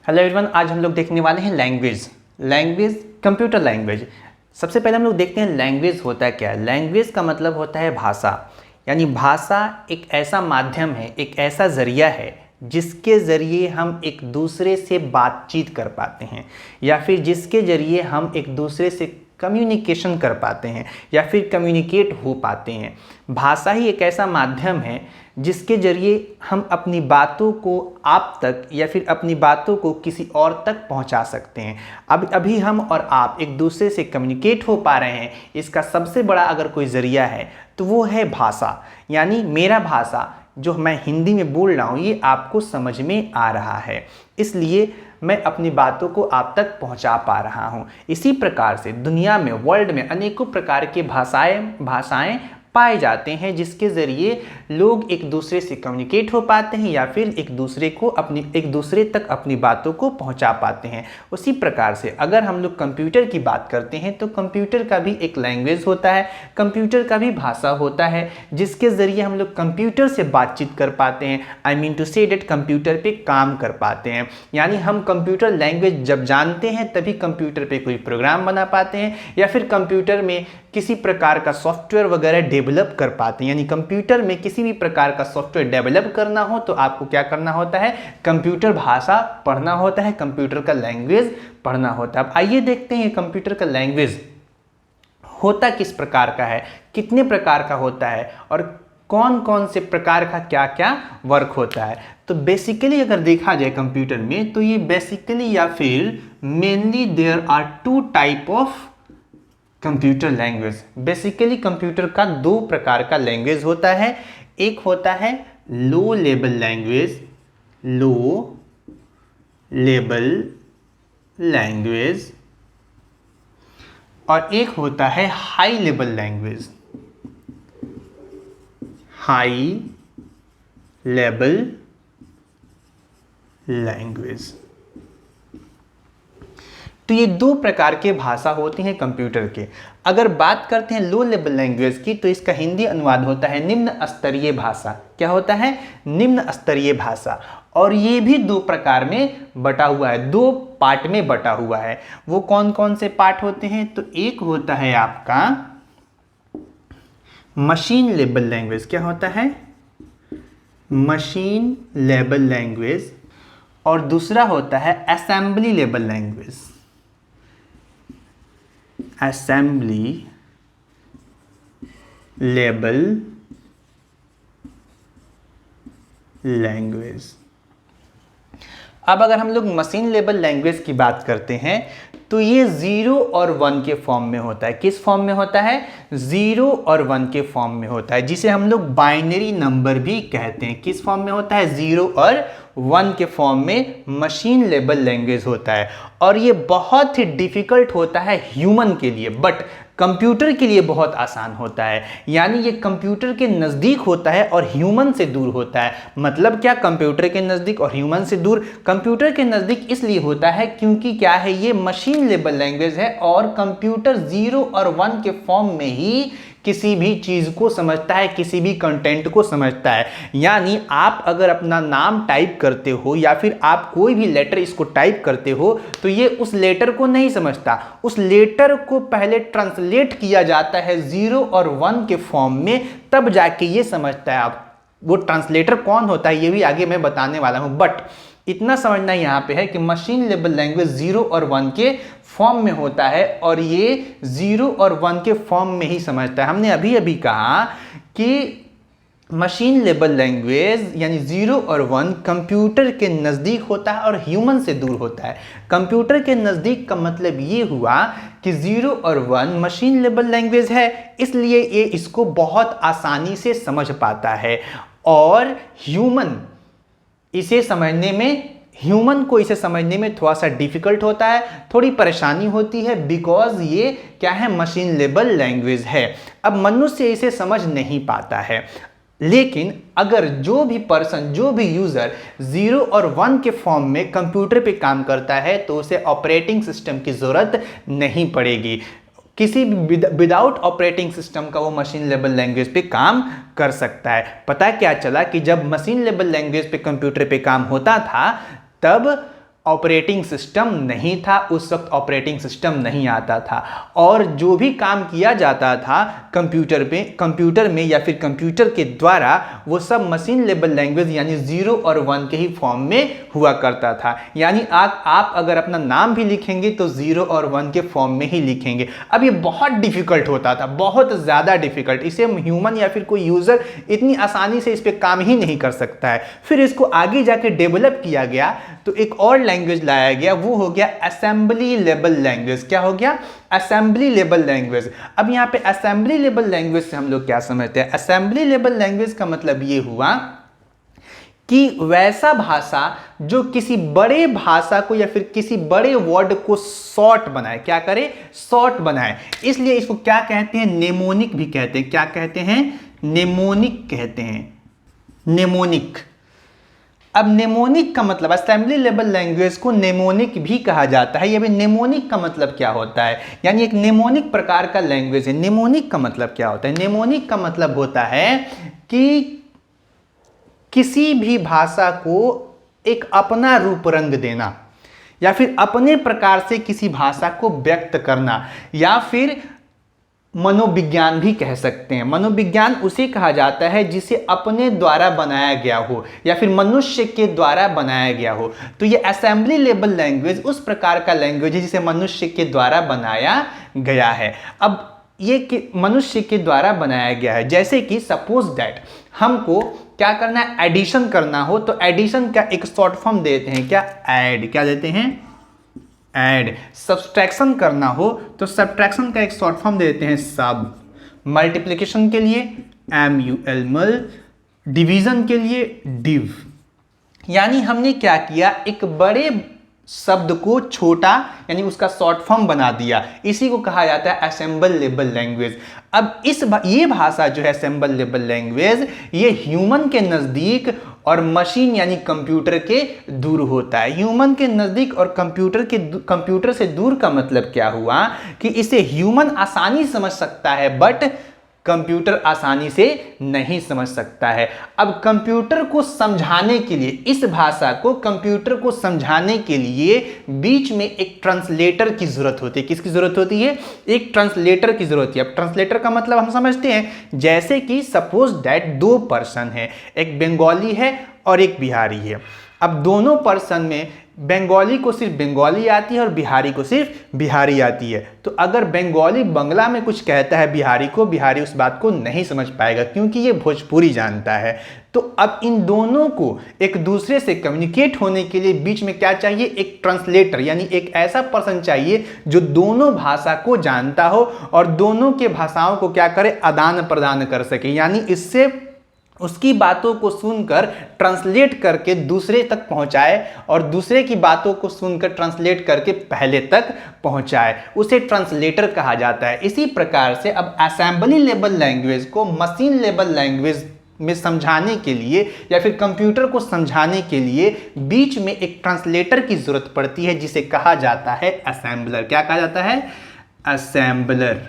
Hello everyone, आज हम लोग देखने वाले हैं लैंग्वेज कंप्यूटर लैंग्वेज। सबसे पहले हम लोग देखते हैं लैंग्वेज होता क्या है। लैंग्वेज का मतलब होता है भाषा, यानी भाषा एक ऐसा माध्यम है, एक ऐसा ज़रिया है जिसके ज़रिए हम एक दूसरे से बातचीत कर पाते हैं, या फिर जिसके ज़रिए हम एक दूसरे से कम्युनिकेशन कर पाते हैं या फिर कम्युनिकेट हो पाते हैं। भाषा ही एक ऐसा माध्यम है जिसके ज़रिए हम अपनी बातों को आप तक या फिर अपनी बातों को किसी और तक पहुंचा सकते हैं। अब अभी हम और आप एक दूसरे से कम्युनिकेट हो पा रहे हैं, इसका सबसे बड़ा अगर कोई ज़रिया है तो वो है भाषा। यानी मेरा भाषा जो मैं हिंदी में बोल रहा हूँ ये आपको समझ में आ रहा है, इसलिए मैं अपनी बातों को आप तक पहुंचा पा रहा हूं। इसी प्रकार से दुनिया में, वर्ल्ड में अनेकों प्रकार के भाषाएं पाए जाते हैं जिसके ज़रिए लोग एक दूसरे से कम्युनिकेट हो पाते हैं या फिर एक दूसरे तक अपनी बातों को पहुंचा पाते हैं। उसी प्रकार से अगर हम लोग कंप्यूटर की बात करते हैं तो कंप्यूटर का भी एक लैंग्वेज होता है, कंप्यूटर का भी भाषा होता है जिसके ज़रिए हम लोग कंप्यूटर से बातचीत कर पाते हैं। आई मीन टू से डेट कंप्यूटर पे काम कर पाते हैं। यानी हम कंप्यूटर लैंग्वेज जब जानते हैं तभी कंप्यूटर पे कोई प्रोग्राम बना पाते हैं या फिर कंप्यूटर में किसी प्रकार का सॉफ्टवेयर वगैरह डेवलप कर पाते हैं। यानी कंप्यूटर में किसी भी प्रकार का सॉफ्टवेयर डेवलप करना हो तो आपको क्या करना होता है, कंप्यूटर भाषा पढ़ना होता है, कंप्यूटर का लैंग्वेज पढ़ना होता है। अब आइए देखते हैं कंप्यूटर का लैंग्वेज होता किस प्रकार का है, कितने प्रकार का होता है और कौन कौन से प्रकार का क्या क्या वर्क होता है। तो बेसिकली अगर देखा जाए कंप्यूटर में तो ये बेसिकली या फिर mainly there are two type of computer language. Basically computer का दो प्रकार का लैंग्वेज होता है। एक होता है लो लेवल लैंग्वेज और एक होता है हाई लेवल लैंग्वेज। तो ये दो प्रकार के भाषा होती हैं कंप्यूटर के। अगर बात करते हैं लो लेवल लैंग्वेज की तो इसका हिंदी अनुवाद होता है निम्न स्तरीय भाषा। क्या होता है? निम्न स्तरीय भाषा। और ये भी दो प्रकार में बटा हुआ है, दो पार्ट में बटा हुआ है। वो कौन कौन से पार्ट होते हैं? तो एक होता है आपका मशीन लेवल लैंग्वेज। क्या होता है? Machine level language. और दूसरा होता है assembly level language. Assembly level language. अब अगर हम लोग मशीन लेवल लैंग्वेज की बात करते हैं तो ये 0 और 1 के फॉर्म में होता है। किस फॉर्म में होता है? 0 और 1 के फॉर्म में होता है, जिसे हम लोग बाइनरी नंबर भी कहते हैं। किस फॉर्म में होता है? 0 और 1 के फॉर्म में मशीन लेवल लैंग्वेज होता है। और ये बहुत ही डिफिकल्ट होता है ह्यूमन के लिए, बट कंप्यूटर के लिए बहुत आसान होता है। यानी ये कंप्यूटर के नज़दीक होता है और ह्यूमन से दूर होता है। मतलब क्या? कंप्यूटर के नज़दीक और ह्यूमन से दूर। कंप्यूटर के नज़दीक इसलिए होता है क्योंकि क्या है, ये मशीन लेवल लैंग्वेज है और कंप्यूटर 0 और 1 के फॉर्म में ही किसी भी चीज़ को समझता है, किसी भी कंटेंट को समझता है। यानी आप अगर अपना नाम टाइप करते हो या फिर आप कोई भी लेटर इसको टाइप करते हो तो ये उस लेटर को नहीं समझता। उस लेटर को पहले ट्रांसलेट किया जाता है 0 और 1 के फॉर्म में, तब जाके ये समझता है। आप वो ट्रांसलेटर कौन होता है ये भी आगे मैं बताने वाला हूँ, बट इतना समझना यहाँ पे है कि मशीन लेवल लैंग्वेज 0 और 1 के फॉर्म में होता है और ये 0 और 1 के फॉर्म में ही समझता है। हमने अभी कहा कि मशीन लेवल लैंग्वेज यानी 0 और 1 कंप्यूटर के नज़दीक होता है और ह्यूमन से दूर होता है। कंप्यूटर के नज़दीक का मतलब ये हुआ कि 0 और 1 मशीन लेवल लैंग्वेज है, इसलिए ये इसको बहुत आसानी से समझ पाता है। और ह्यूमन को इसे समझने में थोड़ा सा डिफिकल्ट होता है, थोड़ी परेशानी होती है, बिकॉज ये क्या है, मशीन लेवल लैंग्वेज है। अब मनुष्य इसे समझ नहीं पाता है। लेकिन अगर जो भी पर्सन, जो भी यूज़र 0 और 1 के फॉर्म में कंप्यूटर पे काम करता है तो उसे ऑपरेटिंग सिस्टम की ज़रूरत नहीं पड़ेगी। किसी भी विदाउट ऑपरेटिंग सिस्टम का वो मशीन लेवल लैंग्वेज पे काम कर सकता है। पता क्या चला कि जब मशीन लेवल लैंग्वेज पे कंप्यूटर पे काम होता था तब ऑपरेटिंग सिस्टम नहीं था, उस वक्त ऑपरेटिंग सिस्टम नहीं आता था, और जो भी काम किया जाता था कंप्यूटर में या फिर कंप्यूटर के द्वारा, वो सब मशीन लेवल लैंग्वेज यानी 0 और 1 के ही फॉर्म में हुआ करता था। यानी आप अगर अपना नाम भी लिखेंगे तो 0 और 1 के फॉर्म में ही लिखेंगे। अब ये बहुत डिफिकल्ट होता था, बहुत ज़्यादा डिफिकल्ट, इसे ह्यूमन या फिर कोई यूज़र इतनी आसानी से इस पर काम ही नहीं कर सकता है। फिर इसको आगे जाके डेवलप किया गया तो एक और लैंग्वेज लाया गया, वो हो गया असेंबली लेवल लैंग्वेज। क्या हो गया? Assembly level language. अब यहाँ पे असेंबली लेवल लैंग्वेज से हम लोग क्या समझते हैं? असेंबली लेवल लैंग्वेज का मतलब ये हुआ कि वैसा भाषा जो किसी बड़े भाषा को या फिर किसी बड़े वर्ड को शॉर्ट बनाए। क्या करे? शॉर्ट बनाए। इसलिए इसको क्या कहते हैं? नेमोनिक भी कहते हैं। क्या कहते हैं? नेमोनिक कहते हैं। नेमोनिक। अब नेमोनिक का मतलब, असेंबली लेवल लैंग्वेज को नेमोनिक भी कहा जाता है। ये भी नेमोनिक का मतलब क्या होता है? यानी एक नेमोनिक प्रकार का लैंग्वेज है। नेमोनिक का मतलब क्या होता है? नेमोनिक का मतलब होता है कि किसी भी भाषा को एक अपना रूप रंग देना, या फिर अपने प्रकार से किसी भाषा को व्यक्त करना, या फिर मनोविज्ञान भी कह सकते हैं। मनोविज्ञान उसे कहा जाता है जिसे अपने द्वारा बनाया गया हो या फिर मनुष्य के द्वारा बनाया गया हो। तो ये असेंबली लेवल लैंग्वेज उस प्रकार का लैंग्वेज है जिसे मनुष्य के द्वारा बनाया गया है। अब ये मनुष्य के द्वारा बनाया गया है। जैसे कि सपोज दैट हमको क्या करना है? एडिशन करना हो तो एडिशन का एक शॉर्ट फॉर्म देते हैं, क्या? ऐड। क्या देते हैं? ऐड। सब्सट्रैक्शन करना हो तो सब्ट्रैक्शन का एक शॉर्ट फॉर्म देते हैं, सब। मल्टीप्लिकेशन के लिए MUL, मल। डिवीजन के लिए डिव। यानी हमने क्या किया? एक बड़े शब्द को छोटा यानी उसका शॉर्ट फॉर्म बना दिया। इसी को कहा जाता है असेंबल लेवल लैंग्वेज। अब ये भाषा जो है असेंबल लेवल लैंग्वेज, ये ह्यूमन के नज़दीक और मशीन यानी कंप्यूटर के दूर होता है। ह्यूमन के नज़दीक और कंप्यूटर से दूर का मतलब क्या हुआ? कि इसे ह्यूमन आसानी समझ सकता है बट कंप्यूटर आसानी से नहीं समझ सकता है। अब कंप्यूटर को समझाने के लिए, इस भाषा को कंप्यूटर को समझाने के लिए बीच में एक ट्रांसलेटर की जरूरत होती है। किसकी जरूरत होती है? एक ट्रांसलेटर की जरूरत है। अब ट्रांसलेटर का मतलब हम समझते हैं, जैसे कि सपोज दैट 2 पर्सन है, एक बंगाली है और एक बिहारी है। अब दोनों पर्सन में बंगाली को सिर्फ बंगाली आती है और बिहारी को सिर्फ बिहारी आती है। तो अगर बंगाली बंगला में कुछ कहता है बिहारी को, बिहारी उस बात को नहीं समझ पाएगा क्योंकि ये भोजपुरी जानता है। तो अब इन दोनों को एक दूसरे से कम्युनिकेट होने के लिए बीच में क्या चाहिए? एक ट्रांसलेटर, यानी एक ऐसा पर्सन चाहिए जो दोनों भाषा को जानता हो और दोनों के भाषाओं को क्या करे? आदान प्रदान कर सके। यानी इससे उसकी बातों को सुनकर ट्रांसलेट करके दूसरे तक पहुंचाए और दूसरे की बातों को सुनकर ट्रांसलेट करके पहले तक पहुंचाए, उसे ट्रांसलेटर कहा जाता है। इसी प्रकार से अब असेंबली लेवल लैंग्वेज को मशीन लेवल लैंग्वेज में समझाने के लिए या फिर कंप्यूटर को समझाने के लिए बीच में एक ट्रांसलेटर की जरूरत पड़ती है, जिसे कहा जाता है असेंबलर। क्या कहा जाता है? असेंबलर।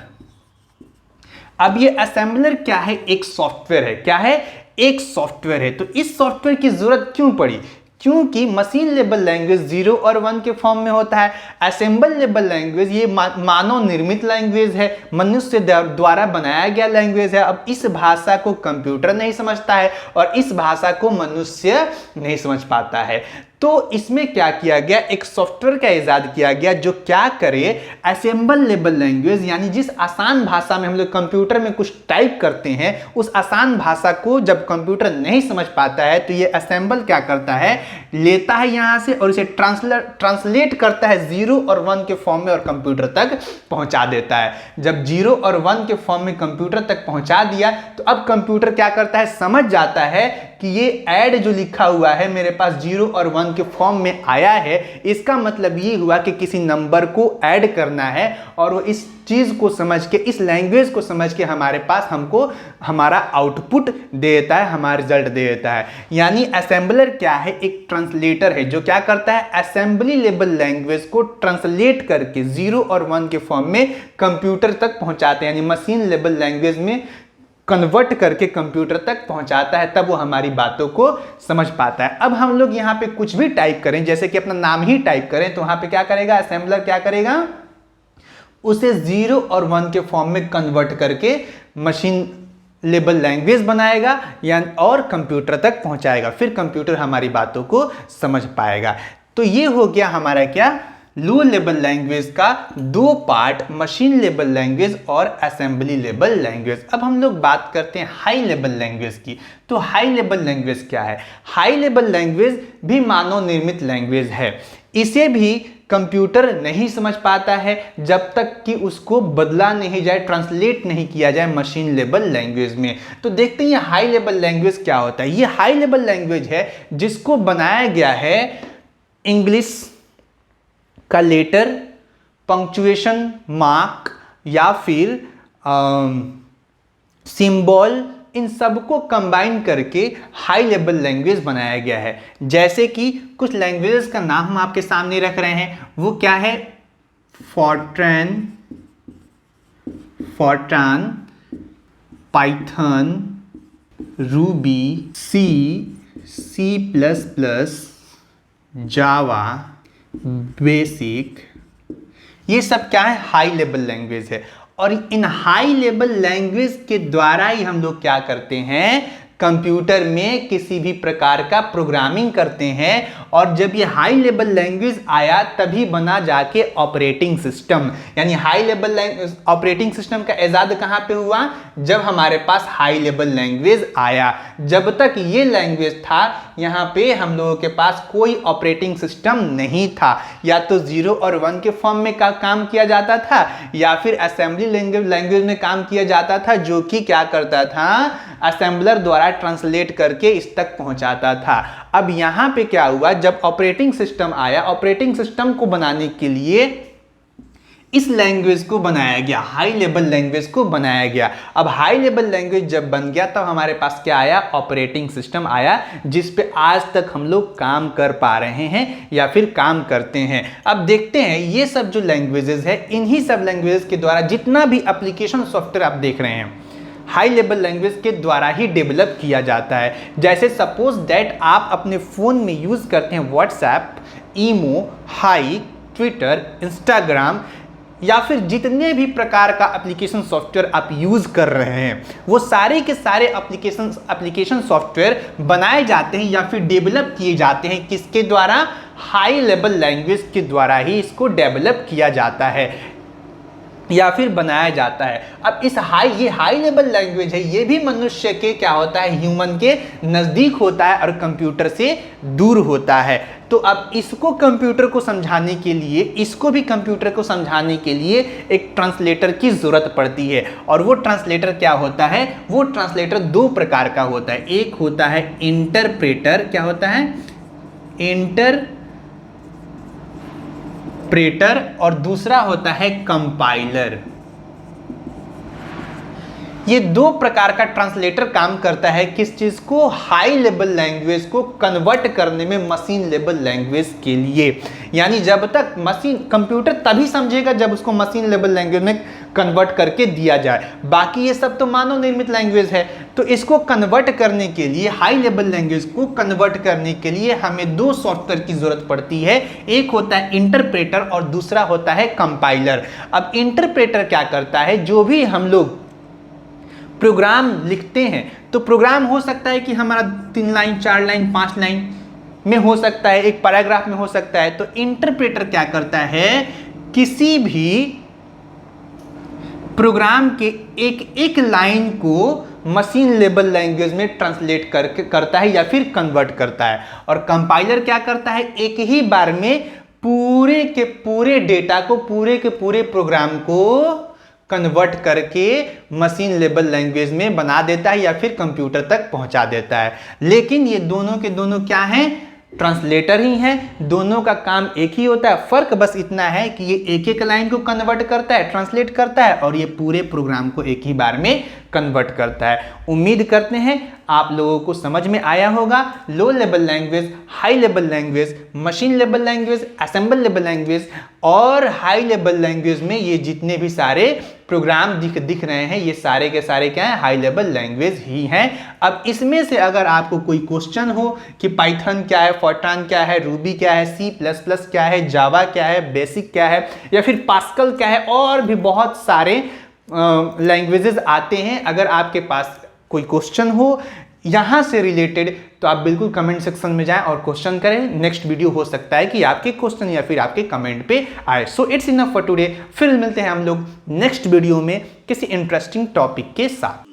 अब ये असेंबलर क्या है? एक सॉफ्टवेयर है। क्या है? एक सॉफ्टवेयर है। तो इस सॉफ्टवेयर की जरूरत क्यों पड़ी? क्योंकि मशीन लेवल लैंग्वेज 0 और 1 के फॉर्म में होता है। असेंबल लेवल लैंग्वेज ये मानव निर्मित लैंग्वेज है, मनुष्य द्वारा बनाया गया लैंग्वेज है। अब इस भाषा को कंप्यूटर नहीं समझता है और इस भाषा को मनुष्य नहीं समझ पाता है। तो इसमें क्या किया गया? एक सॉफ्टवेयर का इजाद किया गया जो क्या करे? असेंबल लेवल लैंग्वेज यानी जिस आसान भाषा में हम लोग कंप्यूटर में कुछ टाइप करते हैं, उस आसान भाषा को जब कंप्यूटर नहीं समझ पाता है तो ये असेंबल क्या करता है? लेता है यहाँ से और इसे ट्रांसलेट करता है 0 और 1 के फॉर्म में और कंप्यूटर तक पहुँचा देता है। जब 0 और 1 के फॉर्म में कंप्यूटर तक पहुँचा दिया तो अब कंप्यूटर क्या करता है? समझ जाता है कि ये ऐड जो लिखा हुआ है मेरे पास 0 और 1 के फॉर्म में आया है, इसका मतलब ये हुआ कि किसी नंबर को ऐड करना है और वो इस चीज़ को समझ के, इस लैंग्वेज को समझ के हमारे पास हमको हमारा आउटपुट दे देता है, हमारा रिजल्ट दे देता है। यानी असेंबलर क्या है? एक ट्रांसलेटर है जो क्या करता है? असेंबली लेवल लैंग्वेज को ट्रांसलेट करके 0 और 1 के फॉर्म में कंप्यूटर तक पहुंचाते हैं। यानी मशीन लेवल लैंग्वेज में कन्वर्ट करके कंप्यूटर तक पहुंचाता है, तब वो हमारी बातों को समझ पाता है। अब हम लोग यहाँ पे कुछ भी टाइप करें, जैसे कि अपना नाम ही टाइप करें, तो वहां पे क्या करेगा असेंबलर, क्या करेगा उसे 0 और 1 के फॉर्म में कन्वर्ट करके मशीन लेबल लैंग्वेज बनाएगा या और कंप्यूटर तक पहुंचाएगा, फिर कंप्यूटर हमारी बातों को समझ पाएगा। तो ये हो गया हमारा क्या लो लेवल लैंग्वेज का दो पार्ट, मशीन लेवल लैंग्वेज और असेंबली लेवल लैंग्वेज। अब हम लोग बात करते हैं हाई लेवल लैंग्वेज की। तो हाई लेवल लैंग्वेज क्या है? हाई लेवल लैंग्वेज भी मानव निर्मित लैंग्वेज है। इसे भी कंप्यूटर नहीं समझ पाता है जब तक कि उसको बदला नहीं जाए, ट्रांसलेट नहीं किया जाए मशीन लेवल लैंग्वेज में। तो देखते हैं ये हाई लेवल लैंग्वेज क्या होता है। ये हाई लेवल लैंग्वेज है जिसको बनाया गया है इंग्लिश का लेटर, पंक्चुएशन मार्क या फिर सिंबल, इन सबको कंबाइन करके हाई लेवल लैंग्वेज बनाया गया है। जैसे कि कुछ लैंग्वेजेस का नाम हम आपके सामने रख रहे हैं, वो क्या है? Fortran, Python, Ruby, C plus plus, Java, BASIC, ये सब क्या है? हाई लेवल लैंग्वेज है। और इन हाई लेवल लैंग्वेज के द्वारा ही हम लोग क्या करते हैं? कंप्यूटर में किसी भी प्रकार का प्रोग्रामिंग करते हैं। और जब ये हाई लेवल लैंग्वेज आया तभी बना जाके ऑपरेटिंग सिस्टम। यानी high level language, operating system का इजाद कहाँ पे हुआ? जब हमारे पास हाई लेवल लैंग्वेज आया। जब तक ये लैंग्वेज था यहाँ पे हम लोगों के पास कोई ऑपरेटिंग सिस्टम नहीं था। या तो 0 और 1 के फॉर्म में काम किया जाता था या फिर असेंबली लैंग्वेज में काम किया जाता था, जो कि क्या करता था? असेंबलर द्वारा ट्रांसलेट करके इस तक पहुंचाता था। अब यहां पे क्या हुआ? जब ऑपरेटिंग सिस्टम आया, ऑपरेटिंग सिस्टम को बनाने के लिए इस लैंग्वेज को बनाया गया, हाई लेवल लैंग्वेज को बनाया गया। अब हाई लेवल लैंग्वेज जब बन गया तब हमारे पास क्या आया? ऑपरेटिंग सिस्टम आया, जिस पे आज तक हम लोग काम कर पा रहे हैं या फिर काम करते हैं। अब देखते हैं ये सब जो लैंग्वेजेस है, इन्हीं सब लैंग्वेजेस के द्वारा जितना भी एप्लीकेशन सॉफ्टवेयर आप देख रहे हैं हाई लेवल लैंग्वेज के द्वारा ही डेवलप किया जाता है। जैसे सपोज दैट आप अपने फ़ोन में यूज़ करते हैं व्हाट्सएप, ईमो, हाइक, ट्विटर, इंस्टाग्राम या फिर जितने भी प्रकार का एप्लीकेशन सॉफ्टवेयर आप यूज़ कर रहे हैं, वो सारे के सारे एप्लीकेशन सॉफ्टवेयर बनाए जाते हैं या फिर डेवलप किए जाते हैं किसके द्वारा? हाई लेवल लैंग्वेज के द्वारा ही इसको डेवलप किया जाता है या फिर बनाया जाता है। अब ये हाई लेवल लैंग्वेज है, ये भी मनुष्य के क्या होता है? ह्यूमन के नज़दीक होता है और कंप्यूटर से दूर होता है। तो अब इसको कंप्यूटर को समझाने के लिए, इसको भी कंप्यूटर को समझाने के लिए एक ट्रांसलेटर की ज़रूरत पड़ती है। और वो ट्रांसलेटर क्या होता है? वो ट्रांसलेटर दो प्रकार का होता है। एक होता है इंटरप्रेटर, क्या होता है? इंटरप्रेटर, और दूसरा होता है कंपाइलर। ये दो प्रकार का ट्रांसलेटर काम करता है किस चीज को? हाई लेवल लैंग्वेज को कन्वर्ट करने में मशीन लेवल लैंग्वेज के लिए। यानी जब तक कंप्यूटर तभी समझेगा जब उसको मशीन लेवल लैंग्वेज में कन्वर्ट करके दिया जाए। बाकी ये सब तो मानव निर्मित लैंग्वेज है। तो इसको कन्वर्ट करने के लिए, हाई लेवल लैंग्वेज को कन्वर्ट करने के लिए हमें दो सॉफ्टवेयर की जरूरत पड़ती है। एक होता है इंटरप्रेटर और दूसरा होता है कंपाइलर। अब इंटरप्रेटर क्या करता है? जो भी हम लोग प्रोग्राम लिखते हैं, तो प्रोग्राम हो सकता है कि हमारा 3 लाइन, 4 लाइन, 5 लाइन में हो सकता है, एक पैराग्राफ में हो सकता है। तो इंटरप्रेटर क्या करता है? किसी भी प्रोग्राम के एक एक लाइन को मशीन लेवल लैंग्वेज में ट्रांसलेट करता है या फिर कन्वर्ट करता है। और कंपाइलर क्या करता है? एक ही बार में पूरे के पूरे डेटा को, पूरे के पूरे प्रोग्राम को कन्वर्ट करके मशीन लेवल लैंग्वेज में बना देता है या फिर कंप्यूटर तक पहुंचा देता है। लेकिन ये दोनों के दोनों क्या हैं? ट्रांसलेटर ही हैं। दोनों का काम एक ही होता है। फर्क बस इतना है कि ये एक एक लाइन को कन्वर्ट करता है, ट्रांसलेट करता है, और ये पूरे प्रोग्राम को एक ही बार में कन्वर्ट करता है। उम्मीद करते हैं आप लोगों को समझ में आया होगा। Low level language, high level language, machine level language, assemble level language और हाई लेवल लैंग्वेज में ये जितने भी सारे प्रोग्राम दिख रहे हैं ये सारे के सारे क्या है, हाई लेवल लैंग्वेज ही हैं। अब इसमें से अगर आपको कोई क्वेश्चन हो कि पाइथन क्या है, फोर्ट्रान क्या है, रूबी क्या है, सी प्लस प्लस क्या है, जावा क्या है, बेसिक क्या है या फिर पास्कल क्या है, और भी बहुत सारे लैंग्वेजेस आते हैं, अगर आपके पास कोई क्वेश्चन हो यहाँ से रिलेटेड तो आप बिल्कुल कमेंट सेक्शन में जाएं और क्वेश्चन करें। नेक्स्ट वीडियो हो सकता है कि आपके क्वेश्चन या फिर आपके कमेंट पे आए। So it's enough for today. फिर मिलते हैं हम लोग नेक्स्ट वीडियो में किसी इंटरेस्टिंग टॉपिक के साथ।